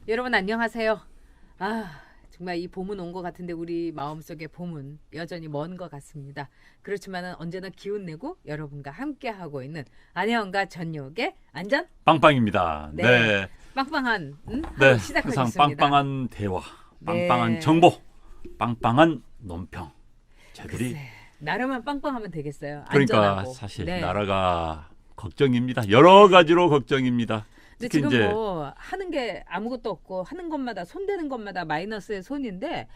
여러분 안녕하세요. 정말 이 봄은 온 것 같은데 우리 마음속에 봄은 여전히 먼 것 같습니다. 그렇지만 언제나 기운 내고 여러분과 함께하고 있는 안혜영과 전욕의 안전 빵빵입니다. 네. 네. 빵빵한 네. 하루 시작하겠습니다. 항상 빵빵한 대화, 빵빵한 네. 정보, 빵빵한 논평. 저들이 글쎄, 나라만 빵빵하면 되겠어요. 그러니까 안전하고. 사실 네. 나라가 걱정입니다. 여러 가지로 걱정입니다. 근데 특히 지금 이제 뭐 하는 게 아무것도 없고 하는 것마다 손대는 것마다 마이너스의 손인데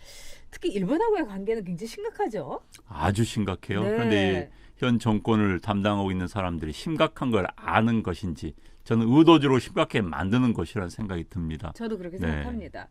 특히 일본하고의 관계는 굉장히 심각하죠. 아주 심각해요. 네. 그런데 현 정권을 담당하고 있는 사람들이 심각한 걸 아는 것인지 저는 의도적으로 심각하게 만드는 것이라는 생각이 듭니다. 저도 그렇게 네. 생각합니다.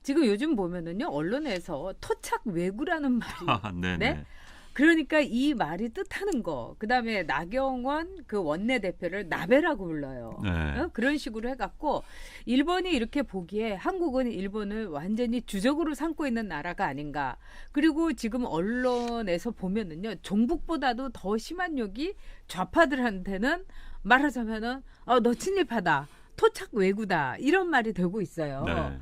지금 요즘 보면은요 언론에서 토착 외구라는 말이 네네. 네? 그러니까 이 말이 뜻하는 거. 그다음에 나경원 그 원내대표를 나베라고 불러요. 네. 그런 식으로 해갖고 일본이 이렇게 보기에 한국은 일본을 완전히 주적으로 삼고 있는 나라가 아닌가. 그리고 지금 언론에서 보면은요 종북보다도 더 심한 욕이 좌파들한테는 말하자면은 너 친일파다. 토착 외구다. 이런 말이 되고 있어요. 네.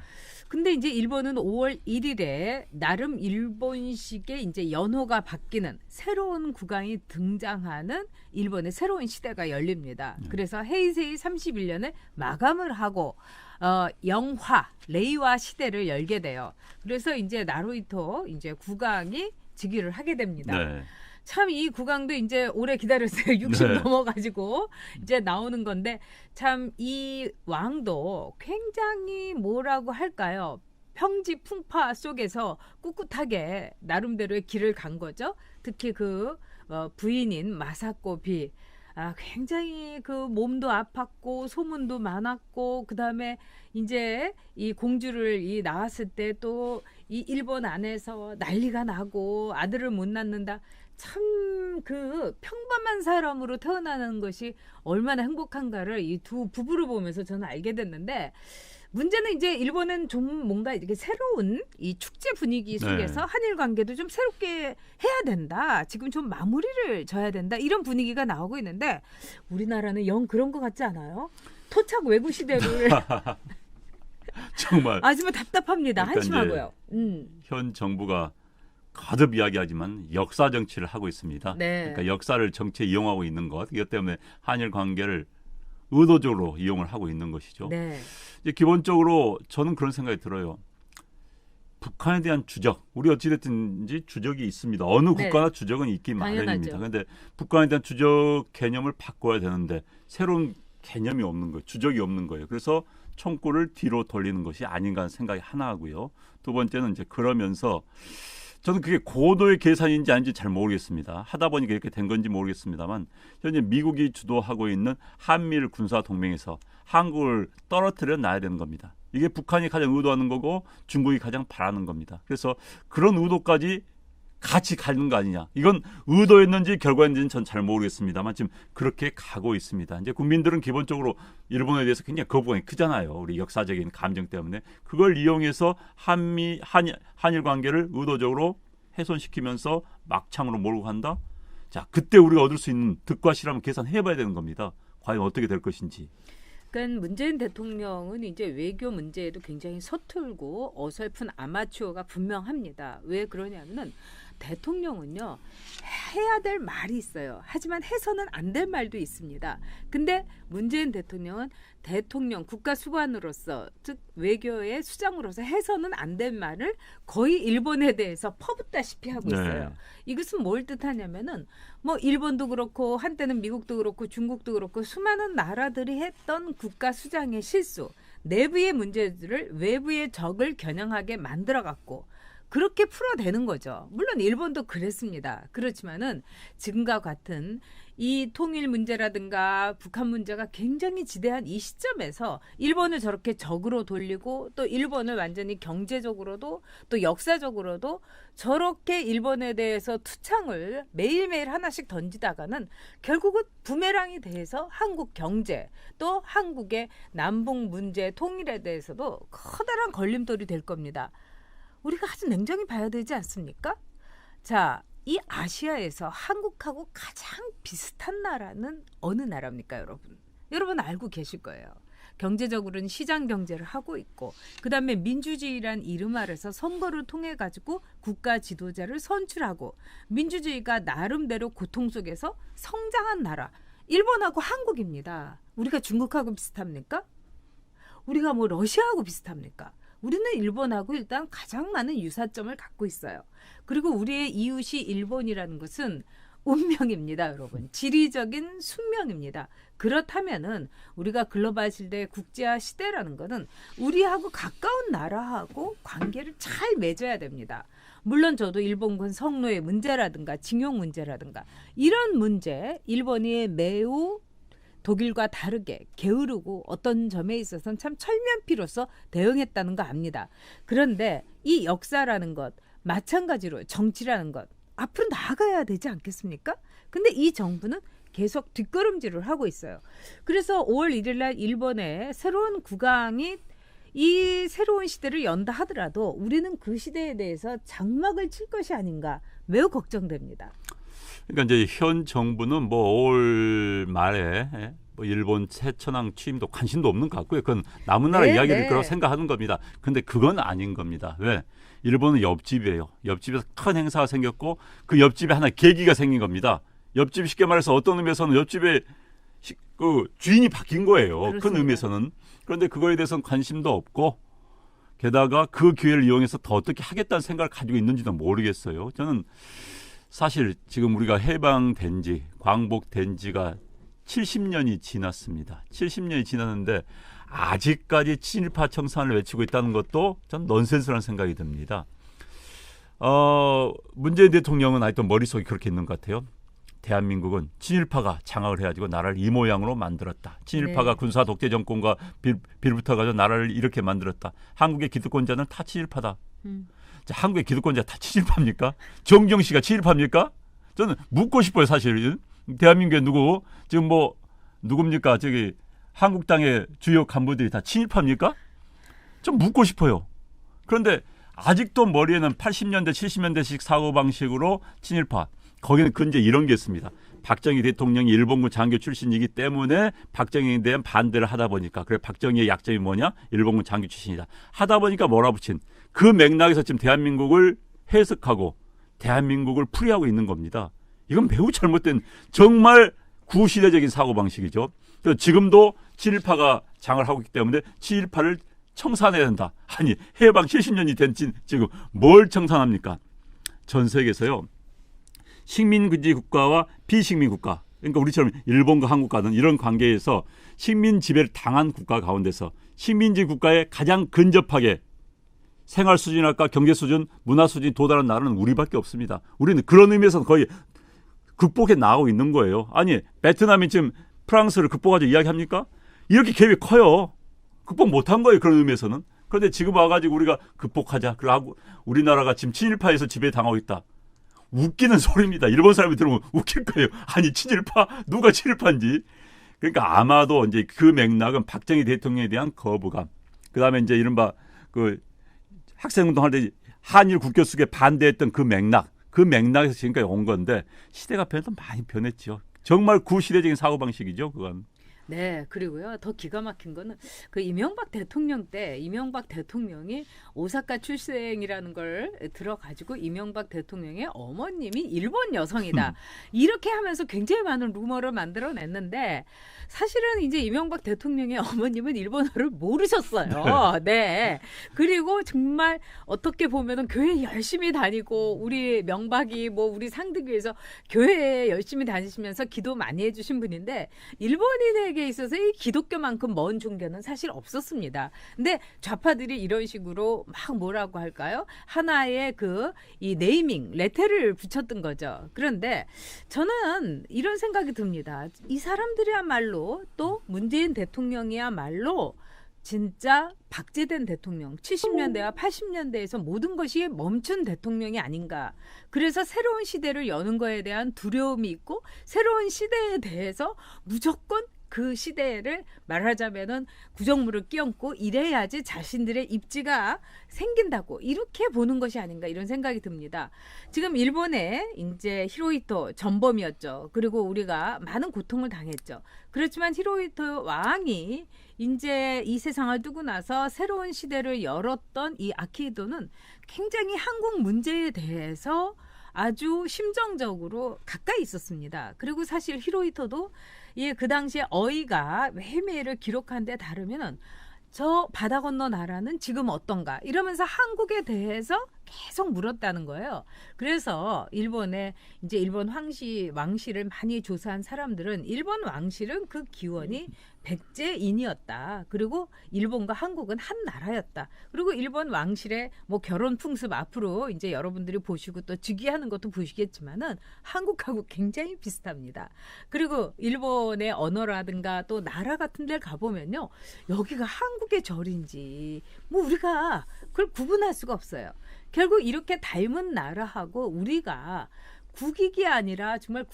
근데 이제 일본은 5월 1일에 나름 일본식의 이제 연호가 바뀌는 새로운 국왕이 등장하는 일본의 새로운 시대가 열립니다. 그래서 헤이세이 31년에 마감을 하고 영화 레이와 시대를 열게 돼요. 그래서 이제 나루히토 이제 국왕이 즉위를 하게 됩니다. 네. 참 이 국왕도 이제 오래 기다렸어요. 60 네. 넘어가지고 이제 나오는 건데 참 이 왕도 굉장히 뭐라고 할까요? 평지풍파 속에서 꿋꿋하게 나름대로의 길을 간 거죠. 특히 그 부인인 마사코 비 굉장히 그 몸도 아팠고 소문도 많았고 그다음에 이제 이 공주를 낳았을 때 또 이 일본 안에서 난리가 나고 아들을 못 낳는다. 참 그 평범한 사람으로 태어나는 것이 얼마나 행복한가를 이 두 부부를 보면서 저는 알게 됐는데 문제는 이제 일본은 좀 뭔가 이렇게 새로운 이 축제 분위기 속에서 네. 한일 관계도 좀 새롭게 해야 된다. 지금 좀 마무리를 져야 된다. 이런 분위기가 나오고 있는데 우리나라는 영 그런 것 같지 않아요? 토착 외구 시대를 정말 정말 답답합니다. 그러니까 한심하고요. 현 정부가 거듭 이야기하지만 역사 정치를 하고 있습니다. 네. 그러니까 역사를 정치에 이용하고 있는 것, 이것 때문에 한일 관계를 의도적으로 이용을 하고 있는 것이죠. 네. 이제 기본적으로 저는 그런 생각이 들어요. 북한에 대한 주적, 우리 어찌됐든지 주적이 있습니다. 어느 네. 국가나 주적은 있기 당연하죠. 마련입니다. 그런데 북한에 대한 주적 개념을 바꿔야 되는데 새로운 개념이 없는 거예요. 주적이 없는 거예요. 그래서 총구를 뒤로 돌리는 것이 아닌가 하는 생각이 하나 하고요. 두 번째는 이제 그러면서 저는 그게 고도의 계산인지 아닌지 잘 모르겠습니다. 하다 보니까 이렇게 된 건지 모르겠습니다만 현재 미국이 주도하고 있는 한미일 군사 동맹에서 한국을 떨어뜨려 놔야 되는 겁니다. 이게 북한이 가장 의도하는 거고 중국이 가장 바라는 겁니다. 그래서 그런 의도까지 같이 가는 거 아니냐. 이건 의도였는지 결과였는지는 전 잘 모르겠습니다만 지금 그렇게 가고 있습니다. 이제 국민들은 기본적으로 일본에 대해서 굉장히 거부감이 크잖아요. 우리 역사적인 감정 때문에. 그걸 이용해서 한일 관계를 의도적으로 훼손시키면서 막창으로 몰고 간다. 자, 그때 우리가 얻을 수 있는 득과 실함을 계산해봐야 되는 겁니다. 과연 어떻게 될 것인지. 그러니까 문재인 대통령은 이제 외교 문제에도 굉장히 서툴고 어설픈 아마추어가 분명합니다. 왜 그러냐면은 대통령은요 해야 될 말이 있어요. 하지만 해서는 안 될 말도 있습니다. 근데 문재인 대통령은 대통령 국가 수반으로서 즉 외교의 수장으로서 해서는 안 될 말을 거의 일본에 대해서 퍼붓다시피 하고 있어요. 네. 이것은 뭘 뜻하냐면은 뭐 일본도 그렇고 한때는 미국도 그렇고 중국도 그렇고 수많은 나라들이 했던 국가 수장의 실수, 내부의 문제들을 외부의 적을 겨냥하게 만들어갖고 그렇게 풀어대는 거죠. 물론 일본도 그랬습니다. 그렇지만은 지금과 같은 이 통일 문제라든가 북한 문제가 굉장히 지대한 이 시점에서 일본을 저렇게 적으로 돌리고 또 일본을 완전히 경제적으로도 또 역사적으로도 저렇게 일본에 대해서 투창을 매일매일 하나씩 던지다가는 결국은 부메랑이 돼서 한국 경제 또 한국의 남북 문제 통일에 대해서도 커다란 걸림돌이 될 겁니다. 우리가 아주 냉정히 봐야 되지 않습니까? 자, 이 아시아에서 한국하고 가장 비슷한 나라는 어느 나라입니까, 여러분? 여러분 알고 계실 거예요. 경제적으로는 시장 경제를 하고 있고 그다음에 민주주의란 이름 아래서 선거를 통해 가지고 국가 지도자를 선출하고 민주주의가 나름대로 고통 속에서 성장한 나라 일본하고 한국입니다. 우리가 중국하고 비슷합니까? 우리가 뭐 러시아하고 비슷합니까? 우리는 일본하고 일단 가장 많은 유사점을 갖고 있어요. 그리고 우리의 이웃이 일본이라는 것은 운명입니다, 여러분. 지리적인 숙명입니다. 그렇다면은 우리가 글로벌 시대, 국제화 시대라는 것은 우리하고 가까운 나라하고 관계를 잘 맺어야 됩니다. 물론 저도 일본군 성노예 문제라든가 징용 문제라든가 이런 문제, 일본이 매우 독일과 다르게 게으르고 어떤 점에 있어서는 참 철면피로서 대응했다는 거 압니다. 그런데 이 역사라는 것, 마찬가지로 정치라는 것 앞으로 나아가야 되지 않겠습니까? 근데 이 정부는 계속 뒷걸음질을 하고 있어요. 그래서 5월 1일 날 일본의 새로운 국왕이 이 새로운 시대를 연다 하더라도 우리는 그 시대에 대해서 장막을 칠 것이 아닌가 매우 걱정됩니다. 그러니까 이제 현 정부는 뭐 5월 말에 뭐 일본 최천황 취임도 관심도 없는 것 같고요. 그건 남은 나라 네, 이야기를 네. 그렇게 생각하는 겁니다. 근데 그건 아닌 겁니다. 왜? 일본은 옆집이에요. 옆집에서 큰 행사가 생겼고 그 옆집에 하나 계기가 생긴 겁니다. 옆집 쉽게 말해서 어떤 의미에서는 옆집에 그 주인이 바뀐 거예요. 그렇습니다. 큰 의미에서는. 그런데 그거에 대해서는 관심도 없고 게다가 그 기회를 이용해서 더 어떻게 하겠다는 생각을 가지고 있는지도 모르겠어요. 저는 사실 지금 우리가 해방된 지, 광복된 지가 70년이 지났습니다. 70년이 지났는데 아직까지 친일파 청산을 외치고 있다는 것도 전 넌센스라는 생각이 듭니다. 문재인 대통령은 아직도 머릿속에 그렇게 있는 것 같아요. 대한민국은 친일파가 장악을 해가지고 나라를 이 모양으로 만들었다. 친일파가 네. 군사 독재 정권과 빌붙어가지고 나라를 이렇게 만들었다. 한국의 기득권자는 다 친일파다. 자, 한국의 기득권자 다 친일파입니까? 정경 씨가 친일파입니까? 저는 묻고 싶어요, 사실. 대한민국에 누구 지금 뭐 누굽니까? 저기 한국당의 주요 간부들이 다 친일파입니까? 좀 묻고 싶어요. 그런데 아직도 머리에는 80년대, 70년대식 사고방식으로 친일파. 거기는 근데 이런 게 있습니다. 박정희 대통령이 일본군 장교 출신이기 때문에 박정희에 대한 반대를 하다 보니까 그래 박정희의 약점이 뭐냐? 일본군 장교 출신이다. 하다 보니까 몰아붙인 그 맥락에서 지금 대한민국을 해석하고 대한민국을 풀이하고 있는 겁니다. 이건 매우 잘못된 정말 구시대적인 사고방식이죠. 그래서 지금도 친일파가 장을 하고 있기 때문에 친일파를 청산해야 된다. 아니 해방 70년이 된 지금 뭘 청산합니까? 전 세계에서요. 식민지 국가와 비식민 국가, 그러니까 우리처럼 일본과 한국과는 이런 관계에서 식민 지배를 당한 국가 가운데서 식민지 국가에 가장 근접하게 생활 수준이랄까 경제 수준, 문화 수준이 도달한 나라는 우리밖에 없습니다. 우리는 그런 의미에서 거의 극복해 나가고 있는 거예요. 아니 베트남이 지금 프랑스를 극복하자 이야기합니까? 이렇게 갭이 커요. 극복 못한 거예요. 그런 의미에서는. 그런데 지금 와가지고 우리가 극복하자. 그러고 우리나라가 지금 친일파에서 지배당하고 있다. 웃기는 소리입니다. 일본 사람이 들으면 웃길 거예요. 아니 친일파? 누가 친일파인지. 그러니까 아마도 이제 그 맥락은 박정희 대통령에 대한 거부감. 그다음에 이제 이른바 그 학생운동할 때 한일 국교 수교에 반대했던 그 맥락에서 지금까지 온 건데 시대가 많이 변했죠. 정말 구시대적인 사고방식이죠. 그건. 네, 그리고요. 더 기가 막힌 거는 그 이명박 대통령 때 이명박 대통령이 오사카 출생이라는 걸 들어가지고 이명박 대통령의 어머님이 일본 여성이다. 이렇게 하면서 굉장히 많은 루머를 만들어냈는데 사실은 이제 이명박 대통령의 어머님은 일본어를 모르셨어요. 네. 그리고 정말 어떻게 보면은 교회 열심히 다니고 우리 명박이 뭐 우리 상득위에서 교회에 열심히 다니시면서 기도 많이 해주신 분인데 일본인에게 있어서 이 기독교만큼 먼 종교는 사실 없었습니다. 근데 좌파들이 이런 식으로 막 뭐라고 할까요? 하나의 이 네이밍, 레테를 붙였던 거죠. 그런데 저는 이런 생각이 듭니다. 이 사람들이야말로 또 문재인 대통령이야말로 진짜 박제된 대통령, 70년대와 80년대에서 모든 것이 멈춘 대통령이 아닌가. 그래서 새로운 시대를 여는 거에 대한 두려움이 있고 새로운 시대에 대해서 무조건 그 시대를 말하자면은 구정물을 끼얹고 이래야지 자신들의 입지가 생긴다고 이렇게 보는 것이 아닌가 이런 생각이 듭니다. 지금 일본의 이제 히로히토 전범이었죠. 그리고 우리가 많은 고통을 당했죠. 그렇지만 히로히토 왕이 이제 이 세상을 두고 나서 새로운 시대를 열었던 이 아키히도는 굉장히 한국 문제에 대해서 아주 심정적으로 가까이 있었습니다. 그리고 사실 히로히토도 그 당시에 어이가 매일매일을 기록한 데 따르면 저 바다 건너 나라는 지금 어떤가 이러면서 한국에 대해서 계속 물었다는 거예요. 그래서 일본의 이제 일본 왕실을 많이 조사한 사람들은 일본 왕실은 그 기원이 백제인이었다. 그리고 일본과 한국은 한 나라였다. 그리고 일본 왕실의 뭐 결혼 풍습 앞으로 이제 여러분들이 보시고 또 즉위하는 것도 보시겠지만은 한국하고 굉장히 비슷합니다. 그리고 일본의 언어라든가 또 나라 같은 데 가보면요. 여기가 한국의 절인지 뭐 우리가 그걸 구분할 수가 없어요. 결국 이렇게 닮은 나라하고 우리가 국익이 아니라 정말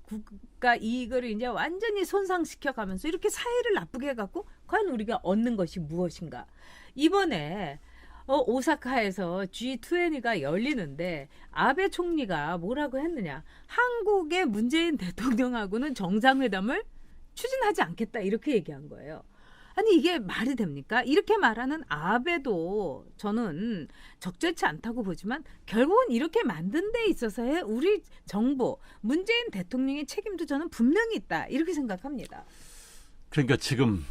국가 이익을 이제 완전히 손상시켜 가면서 이렇게 사회를 나쁘게 해갖고 과연 우리가 얻는 것이 무엇인가? 이번에 오사카에서 G20가 열리는데 아베 총리가 뭐라고 했느냐? 한국의 문재인 대통령하고는 정상회담을 추진하지 않겠다 이렇게 얘기한 거예요. 아니 이게 말이 됩니까? 이렇게 말하는 아베도 저는 적절치 않다고 보지만 결국은 이렇게 만든 데 있어서의 우리 정부 문재인 대통령의 책임도 저는 분명히 있다 이렇게 생각합니다. 그러니까 지금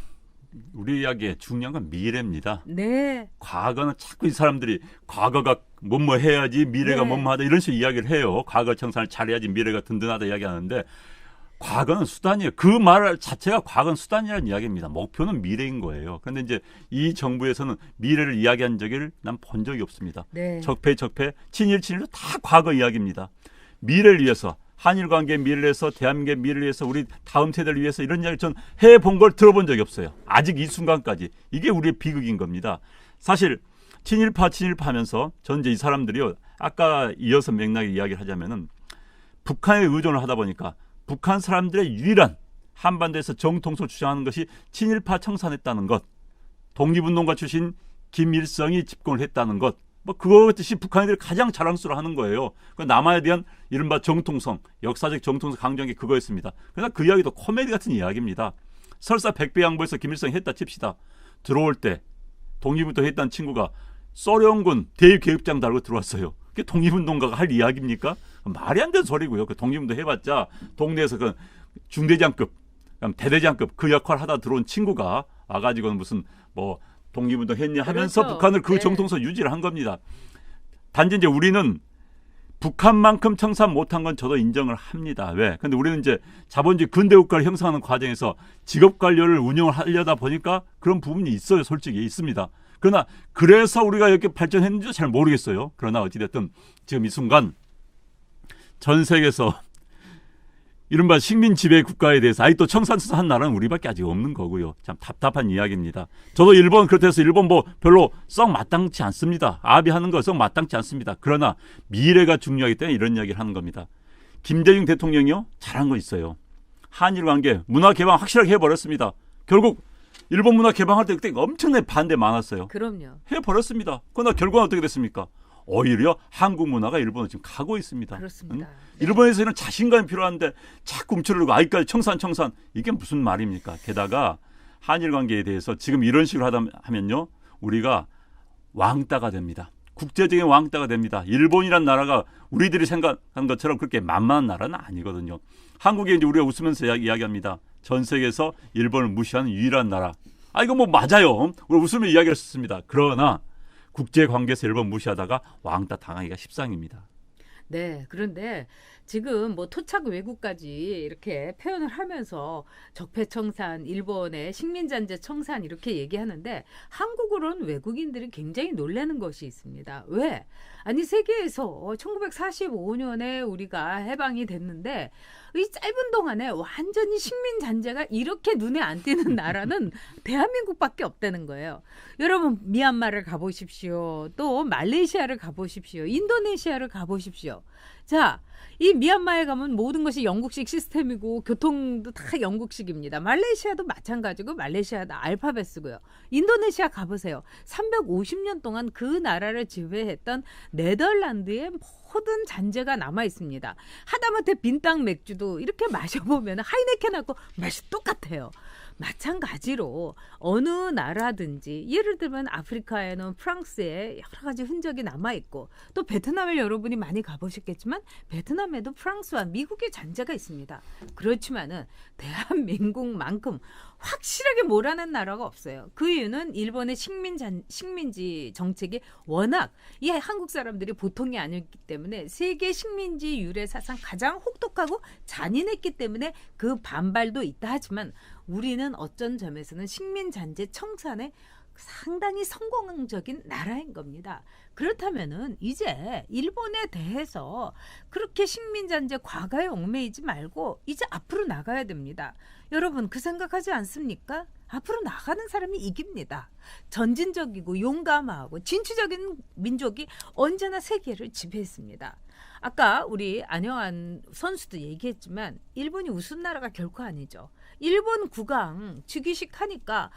우리 이야기의 중요한 건 미래입니다. 네. 과거는 자꾸 이 사람들이 과거가 뭐뭐 해야지 미래가 네. 뭐뭐 하다 이런 식으로 이야기를 해요. 과거 청산을 잘해야지 미래가 든든하다 이야기하는데 과거는 수단이에요. 그 말 자체가 과거는 수단이라는 이야기입니다. 목표는 미래인 거예요. 그런데 이제 이 정부에서는 미래를 이야기한 적을 난 본 적이 없습니다. 네. 적폐, 친일도 다 과거 이야기입니다. 미래를 위해서, 한일 관계의 미래를 위해서, 대한민국의 미래를 위해서, 우리 다음 세대를 위해서 이런 이야기 전 해본 걸 들어본 적이 없어요. 아직 이 순간까지. 이게 우리의 비극인 겁니다. 사실 친일파 하면서 전 이제 이 사람들이요. 아까 이어서 맥락에 이야기를 하자면은 북한에 의존을 하다 보니까 북한 사람들의 유일한 한반도에서 정통성을 주장하는 것이 친일파 청산했다는 것, 독립운동가 출신 김일성이 집권을 했다는 것, 뭐 그거 같이 북한인들이 가장 자랑스러워하는 거예요. 그 남한에 대한 이른바 정통성, 역사적 정통성 강조한 게 그거였습니다. 그래서 그 이야기도 코미디 같은 이야기입니다. 설사 백배 양보해서 김일성이 했다 칩시다. 들어올 때 독립운동 했다는 친구가 소련군 대위계급장 달고 들어왔어요. 그게 독립운동가가 할 이야기입니까? 말이 안 되는 소리고요. 그 독립운동 해봤자 동네에서 그 중대장급, 대대장급 그 역할 하다 들어온 친구가 와가지고는 무슨 뭐 독립운동 했냐 하면서 그렇죠. 북한을 그 네. 정통성 유지를 한 겁니다. 단지 이제 우리는 북한만큼 청산 못한 건 저도 인정을 합니다. 왜? 근데 우리는 이제 자본주의 근대국가를 형성하는 과정에서 직업관료를 운영을 하려다 보니까 그런 부분이 있어요. 솔직히 있습니다. 그러나 그래서 우리가 이렇게 발전했는지도 잘 모르겠어요. 그러나 어찌됐든 지금 이 순간 전 세계에서 이른바 식민 지배 국가에 대해서 아직도 청산한 나라는 우리밖에 아직 없는 거고요. 참 답답한 이야기입니다. 저도 일본 그렇다해서 일본 뭐 별로 썩 마땅치 않습니다. 아비하는 거 썩 마땅치 않습니다. 그러나 미래가 중요하기 때문에 이런 이야기를 하는 겁니다. 김대중 대통령이요 잘한 거 있어요. 한일 관계 문화 개방 확실하게 해버렸습니다. 결국 일본 문화 개방할 때 그때 엄청나게 반대 많았어요. 그럼요. 해버렸습니다. 그러나 결과는 어떻게 됐습니까? 오히려 한국 문화가 일본으로 지금 가고 있습니다. 그렇습니다. 네. 일본에서는 자신감이 필요한데 자꾸 움츠르고 아직까지 청산 이게 무슨 말입니까? 게다가 한일 관계에 대해서 지금 이런 식으로 하면요 우리가 왕따가 됩니다. 국제적인 왕따가 됩니다. 일본이란 나라가 우리들이 생각한 것처럼 그렇게 만만한 나라는 아니거든요. 한국에 이제 우리가 웃으면서 이야기합니다. 전 세계에서 일본을 무시하는 유일한 나라. 이거 뭐 맞아요. 우리 웃으면서 이야기를 했습니다. 그러나 국제관계에서 일본 무시하다가 왕따 당하기가 십상입니다. 네, 그런데 지금 뭐 토착 외국까지 이렇게 표현을 하면서 적폐청산, 일본의 식민잔재 청산 이렇게 얘기하는데 한국으로는 외국인들이 굉장히 놀라는 것이 있습니다. 왜? 아니 세계에서 1945년에 우리가 해방이 됐는데 이 짧은 동안에 완전히 식민잔재가 이렇게 눈에 안 띄는 나라는 대한민국밖에 없다는 거예요. 여러분 미얀마를 가보십시오. 또 말레이시아를 가보십시오. 인도네시아를 가보십시오. 보십시오. 자, 이 미얀마에 가면 모든 것이 영국식 시스템이고 교통도 다 영국식입니다. 말레이시아도 마찬가지고 말레이시아도 알파벳 쓰고요. 인도네시아 가보세요. 350년 동안 그 나라를 지배했던 네덜란드의 모든 잔재가 남아 있습니다. 하다못해 빈땅 맥주도 이렇게 마셔보면 하이네켄하고 맛이 똑같아요. 마찬가지로 어느 나라든지 예를 들면 아프리카에는 프랑스의 여러 가지 흔적이 남아있고 또 베트남을 여러분이 많이 가보셨겠지만 베트남에도 프랑스와 미국의 잔재가 있습니다. 그렇지만은 대한민국만큼 확실하게 몰아낸 나라가 없어요. 그 이유는 일본의 식민지 정책이 워낙 이 한국 사람들이 보통이 아니었기 때문에 세계 식민지 유래 사상 가장 혹독하고 잔인했기 때문에 그 반발도 있다 하지만 우리는 어쩐 점에서는 식민잔재 청산에 상당히 성공적인 나라인 겁니다. 그렇다면은 이제 일본에 대해서 그렇게 식민잔재 과거에 얽매이지 말고 이제 앞으로 나가야 됩니다. 여러분 그 생각하지 않습니까? 앞으로 나가는 사람이 이깁니다. 전진적이고 용감하고 진취적인 민족이 언제나 세계를 지배했습니다. 아까 우리 안영환 선수도 얘기했지만 일본이 우승 나라가 결코 아니죠. 일본 국왕 즉위식 하니까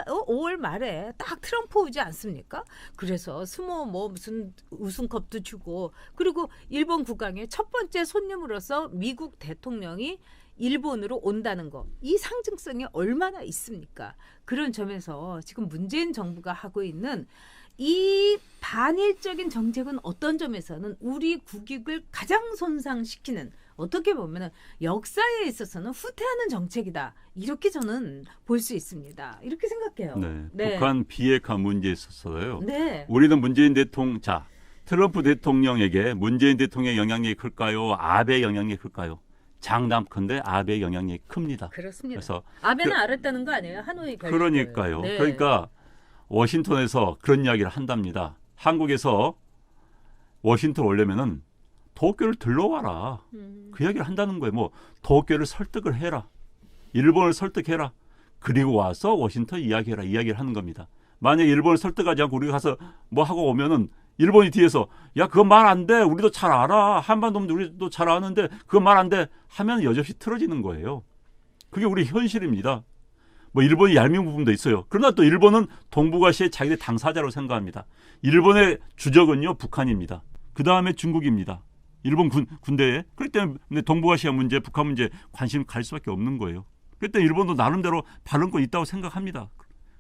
5월 말에 딱 트럼프 오지 않습니까? 그래서 스모 무슨 우승컵도 주고 그리고 일본 국왕의 첫 번째 손님으로서 미국 대통령이 일본으로 온다는 거, 이 상징성이 얼마나 있습니까? 그런 점에서 지금 문재인 정부가 하고 있는 이 반일적인 정책은 어떤 점에서는 우리 국익을 가장 손상시키는 어떻게 보면 역사에 있어서는 후퇴하는 정책이다. 이렇게 저는 볼 수 있습니다. 이렇게 생각해요. 네, 네. 북한 비핵화 문제에 있어서요. 네. 우리는 문재인 대통령, 트럼프 대통령에게 문재인 대통령의 영향력이 클까요? 아베의 영향력이 클까요? 장담컨대 아베의 영향력이 큽니다. 그렇습니다. 그래서 아베는 알았다는 거 아니에요? 하노이 결정. 그러니까요. 네. 그러니까 워싱턴에서 그런 이야기를 한답니다. 한국에서 워싱턴 오려면은 도쿄를 들러와라. 그 이야기를 한다는 거예요. 뭐 도쿄를 설득을 해라. 일본을 설득해라. 그리고 와서 워싱턴 이야기해라. 이야기를 하는 겁니다. 만약에 일본을 설득하지 않고 우리가 가서 뭐 하고 오면은 일본이 뒤에서 야 그건 말 안 돼. 우리도 잘 알아. 한반도면 우리도 잘 아는데 그건 말 안 돼. 하면 여지없이 틀어지는 거예요. 그게 우리 현실입니다. 뭐 일본이 얄미운 부분도 있어요. 그러나 또 일본은 동북아시아의 자기들 당사자로 생각합니다. 일본의 주적은요 북한입니다. 그 다음에 중국입니다. 일본 군대에. 그렇기 때문에 동북아시아 문제, 북한 문제 관심 갈 수밖에 없는 거예요. 그렇기 때문에 일본도 나름대로 발언권 있다고 생각합니다.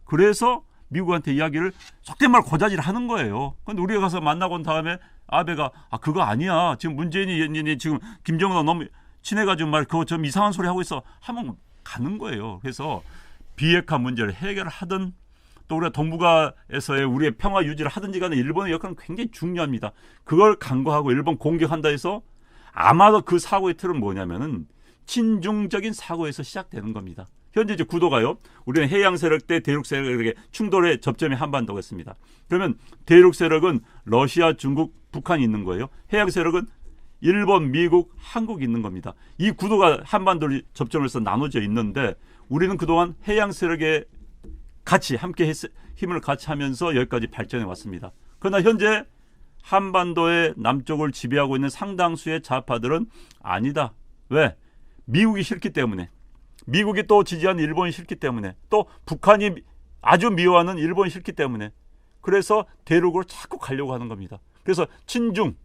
그래서 미국한테 이야기를 속된 말 고자질 하는 거예요. 그런데 우리가 가서 만나고 온 다음에 아베가 그거 아니야. 지금 문재인이 지금 김정은과 너무 친해가지고 말 그거 좀 이상한 소리 하고 있어. 하면 가는 거예요. 그래서 비핵화 문제를 해결하든 또 우리가 동북아에서의 우리의 평화 유지를 하든지 간에 일본의 역할은 굉장히 중요합니다. 그걸 간과하고 일본 공격한다 해서 아마도 그 사고의 틀은 뭐냐면은 친중적인 사고에서 시작되는 겁니다. 현재 이제 구도가요. 우리는 해양 세력 대 대륙 세력에게 충돌의 접점이 한반도가 있습니다. 그러면 대륙 세력은 러시아, 중국, 북한이 있는 거예요. 해양 세력은 일본, 미국, 한국이 있는 겁니다. 이 구도가 한반도를 접점에서 나눠져 있는데 우리는 그동안 해양 세력에 같이 함께 힘을 같이 하면서 여기까지 발전해 왔습니다. 그러나 현재 한반도의 남쪽을 지배하고 있는 상당수의 좌파들은 아니다. 왜? 미국이 싫기 때문에. 미국이 또 지지하는 일본이 싫기 때문에. 또 북한이 아주 미워하는 일본이 싫기 때문에. 그래서 대륙으로 자꾸 가려고 하는 겁니다. 그래서 친중,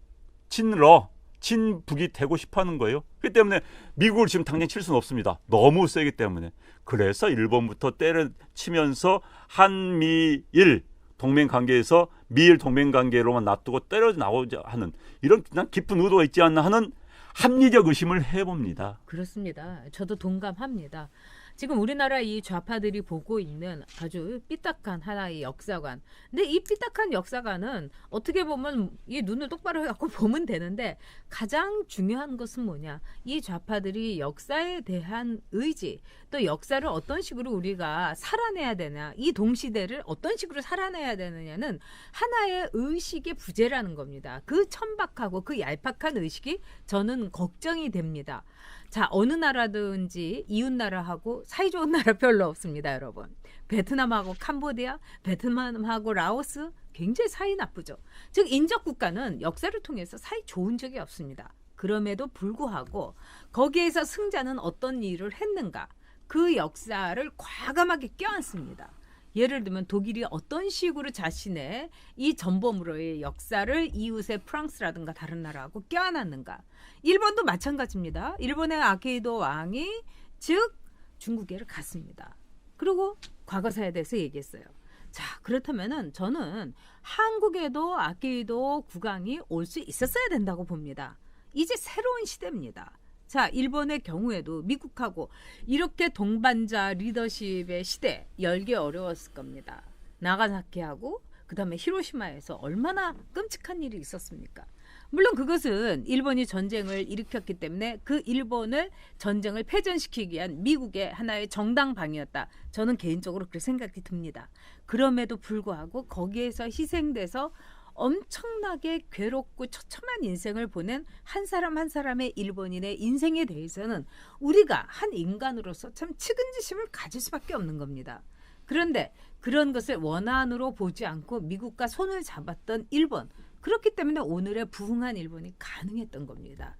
친러, 친북이 되고 싶어하는 거예요. 그렇기 때문에 미국을 지금 당장 칠 수는 없습니다. 너무 세기 때문에. 그래서 일본부터 때려치면서 한미일 동맹관계에서 미일 동맹관계로만 놔두고 때려 나오자 하는 이런 그냥 깊은 의도가 있지 않나 하는 합리적 의심을 해봅니다. 그렇습니다. 저도 동감합니다. 지금 우리나라 이 좌파들이 보고 있는 아주 삐딱한 하나의 역사관. 근데 이 삐딱한 역사관은 어떻게 보면 이 눈을 똑바로 해갖고 보면 되는데 가장 중요한 것은 뭐냐. 이 좌파들이 역사에 대한 의지, 또 역사를 어떤 식으로 우리가 살아내야 되나, 이 동시대를 어떤 식으로 살아내야 되느냐는 하나의 의식의 부재라는 겁니다. 그 천박하고 그 얄팍한 의식이 저는 걱정이 됩니다. 자, 어느 나라든지 이웃 나라하고 사이 좋은 나라 별로 없습니다, 여러분. 베트남하고 캄보디아, 베트남하고 라오스 굉장히 사이 나쁘죠. 즉 인접 국가는 역사를 통해서 사이 좋은 적이 없습니다. 그럼에도 불구하고 거기에서 승자는 어떤 일을 했는가? 그 역사를 과감하게 껴안습니다. 예를 들면 독일이 어떤 식으로 자신의 이 전범으로의 역사를 이웃의 프랑스라든가 다른 나라하고 껴안았는가. 일본도 마찬가지입니다. 일본의 아케이도 왕이 즉 중국에를 갔습니다. 그리고 과거사에 대해서 얘기했어요. 자, 그렇다면은 저는 한국에도 아케이도 국왕이 올 수 있었어야 된다고 봅니다. 이제 새로운 시대입니다. 자, 일본의 경우에도 미국하고 이렇게 동반자 리더십의 시대 열기 어려웠을 겁니다. 나가사키하고 그다음에 히로시마에서 얼마나 끔찍한 일이 있었습니까? 물론 그것은 일본이 전쟁을 일으켰기 때문에 그 일본을 전쟁을 패전시키기 위한 미국의 하나의 정당방위였다. 저는 개인적으로 그렇게 생각이 듭니다. 그럼에도 불구하고 거기에서 희생돼서 엄청나게 괴롭고 처참한 인생을 보낸 한 사람 한 사람의 일본인의 인생에 대해서는 우리가 한 인간으로서 참 측은지심을 가질 수밖에 없는 겁니다. 그런데 그런 것을 원한으로 보지 않고 미국과 손을 잡았던 일본, 그렇기 때문에 오늘의 부흥한 일본이 가능했던 겁니다.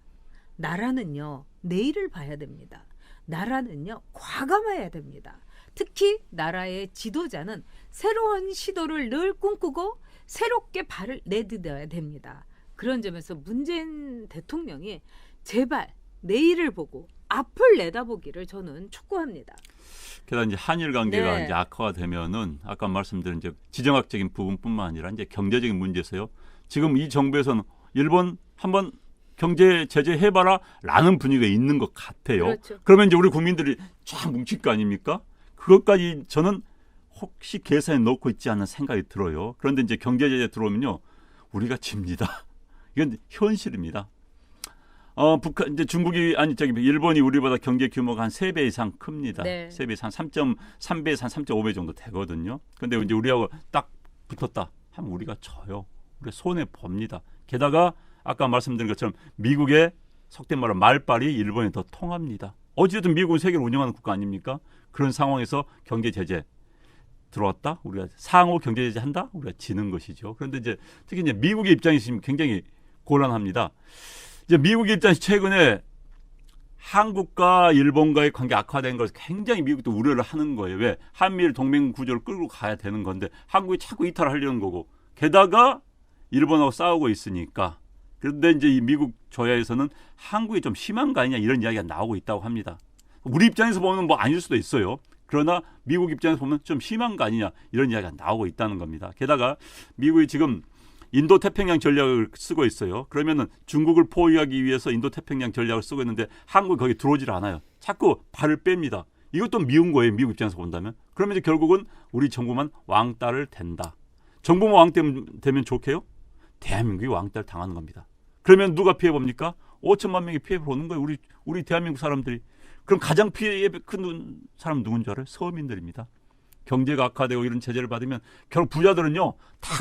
나라는요, 내일을 봐야 됩니다. 나라는요, 과감해야 됩니다. 특히 나라의 지도자는 새로운 시도를 늘 꿈꾸고 새롭게 발을 내딛어야 됩니다. 그런 점에서 문재인 대통령이 제발 내일을 보고 앞을 내다보기를 저는 촉구합니다. 게다가 이제 한일 관계가 네. 이제 악화가 되면은 아까 말씀드린 이제 지정학적인 부분뿐만 아니라 이제 경제적인 문제에서요. 지금 이 정부에서는 일본 한번 경제 제재 해봐라라는 분위기가 있는 것 같아요. 그렇죠. 그러면 이제 우리 국민들이 쫙 뭉칠 거 아닙니까? 그것까지 저는 혹시 계산에 넣고 있지 않는 생각이 들어요. 그런데 이제 경제 제재 들어오면요, 우리가 집니다. 이건 현실입니다. 북한 이제 중국이 아니 저기 일본이 우리보다 경제 규모가 한 3배 이상 큽니다. 네. 3배 이상 3.3배에서 한 3.5배 정도 되거든요. 근데 이제 우리하고 딱 붙었다 하면 우리가 져요. 우리 손해 봅니다. 게다가 아까 말씀드린 것처럼 미국의 속된 말로 말빨이 일본이 더 통합니다. 어쨌든 미국은 세계를 운영하는 국가 아닙니까? 그런 상황에서 경제 제재 들어왔다, 우리가 상호 경제 제재 한다, 우리가 지는 것이죠. 그런데 이제 특히 이제 미국의 입장이 지금 굉장히 곤란합니다. 이제 미국의 입장에서 최근에 한국과 일본과의 관계 악화된 것을 굉장히 미국도 우려를 하는 거예요. 왜? 한미일 동맹 구조를 끌고 가야 되는 건데 한국이 자꾸 이탈하려는 거고, 게다가 일본하고 싸우고 있으니까. 그런데 이제 이 미국 조야에서는 한국이 좀 심한 거 아니냐 이런 이야기가 나오고 있다고 합니다. 우리 입장에서 보면 뭐 아닐 수도 있어요. 그러나 미국 입장에서 보면 좀 심한 거 아니냐 이런 이야기가 나오고 있다는 겁니다. 게다가 미국이 지금 인도태평양 전략을 쓰고 있어요. 그러면은 중국을 포위하기 위해서 인도태평양 전략을 쓰고 있는데 한국이 거기 들어오질 않아요. 자꾸 발을 뺍니다. 이것도 미운 거예요. 미국 입장에서 본다면. 그러면 이제 결국은 우리 정부만 왕따를 된다. 정부만 왕따 되면 좋게요? 대한민국이 왕따를 당하는 겁니다. 그러면 누가 피해 봅니까? 5천만 명이 피해 보는 거예요. 우리 대한민국 사람들이. 그럼 가장 피해 큰 사람 누군 줄 알아요? 서민들입니다. 경제가 악화되고 이런 제재를 받으면 결국 부자들은요 다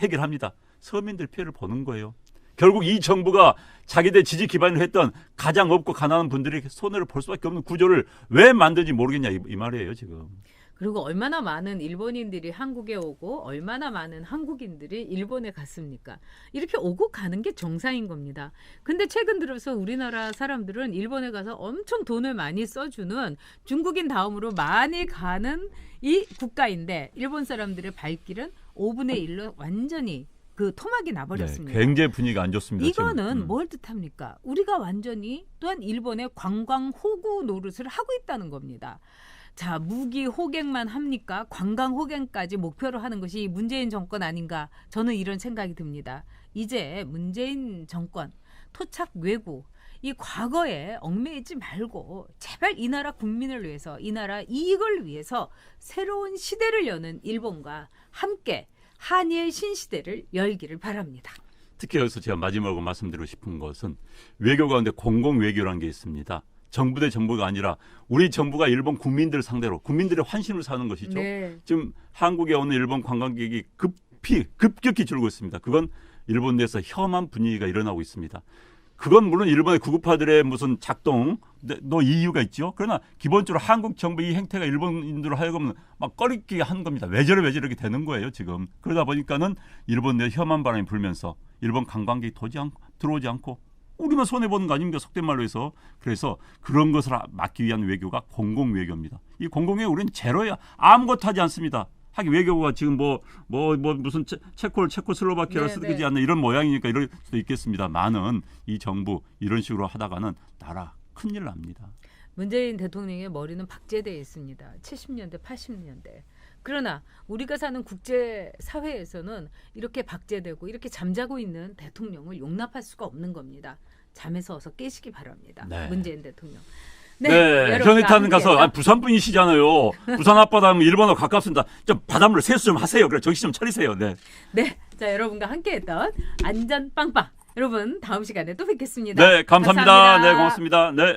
해결합니다. 서민들 피해를 보는 거예요. 결국 이 정부가 자기들 지지 기반으로 했던 가장 없고 가난한 분들이 손해를 볼 수밖에 없는 구조를 왜 만든지 모르겠냐 이 말이에요 지금. 그리고 얼마나 많은 일본인들이 한국에 오고 얼마나 많은 한국인들이 일본에 갔습니까? 이렇게 오고 가는 게 정상인 겁니다. 근데 최근 들어서 우리나라 사람들은 일본에 가서 엄청 돈을 많이 써주는 중국인 다음으로 많이 가는 이 국가인데 일본 사람들의 발길은 5분의 1로 완전히 그 토막이 나버렸습니다. 네, 굉장히 분위기가 안 좋습니다. 이거는 뭘 뜻합니까? 우리가 완전히 또한 일본의 관광 호구 노릇을 하고 있다는 겁니다. 자, 무기 호갱만 합니까? 관광 호갱까지 목표로 하는 것이 문재인 정권 아닌가? 저는 이런 생각이 듭니다. 이제 문재인 정권 토착 외구 이 과거에 얽매이지 말고 제발 이 나라 국민을 위해서 이 나라 이익을 위해서 새로운 시대를 여는 일본과 함께 한일 신시대를 열기를 바랍니다. 특히 여기서 제가 마지막으로 말씀드리고 싶은 것은 외교 가운데 공공외교라는 게 있습니다. 정부 대 정부가 아니라 우리 정부가 일본 국민들 상대로 국민들의 환심을 사는 것이죠. 네. 지금 한국에 오는 일본 관광객이 급격히 줄고 있습니다. 그건 일본 내에서 혐한 분위기가 일어나고 있습니다. 그건 물론 일본의 구급파들의 무슨 작동, 너 이유가 있죠. 그러나 기본적으로 한국 정부의 이 행태가 일본인들로 하여금 막 꺼리게 한 겁니다. 왜 저래 이렇게 되는 거예요 지금. 그러다 보니까는 일본 내 혐한 바람이 불면서 일본 관광객이 들어오지 않고 우리만 손해 보는 거 아닙니까? 속된 말로 해서. 그래서 그런 것을 막기 위한 외교가 공공 외교입니다. 이 공공 외교 우리는 제로야. 아무것도 하지 않습니다. 하긴 외교부가 지금 무슨 체코슬로바키아를 쓰지 않는 이런 모양이니까 이럴 수도 있겠습니다만은 이 정부 이런 식으로 하다가는 나라 큰일 납니다. 문재인 대통령의 머리는 박제되어 있습니다. 70년대, 80년대. 그러나 우리가 사는 국제 사회에서는 이렇게 박제되고 이렇게 잠자고 있는 대통령을 용납할 수가 없는 겁니다. 잠에서 어서 깨시기 바랍니다. 네. 문재인 대통령. 네, 현해탄 가서 부산 분이시잖아요. 부산 앞바다 하면 일본하고 가깝습니다. 좀 바닷물 세수 좀 하세요. 그래 정신 좀 차리세요. 네. 네, 자 여러분과 함께했던 안전 빵빵. 여러분 다음 시간에 또 뵙겠습니다. 네, 감사합니다. 네, 고맙습니다. 네.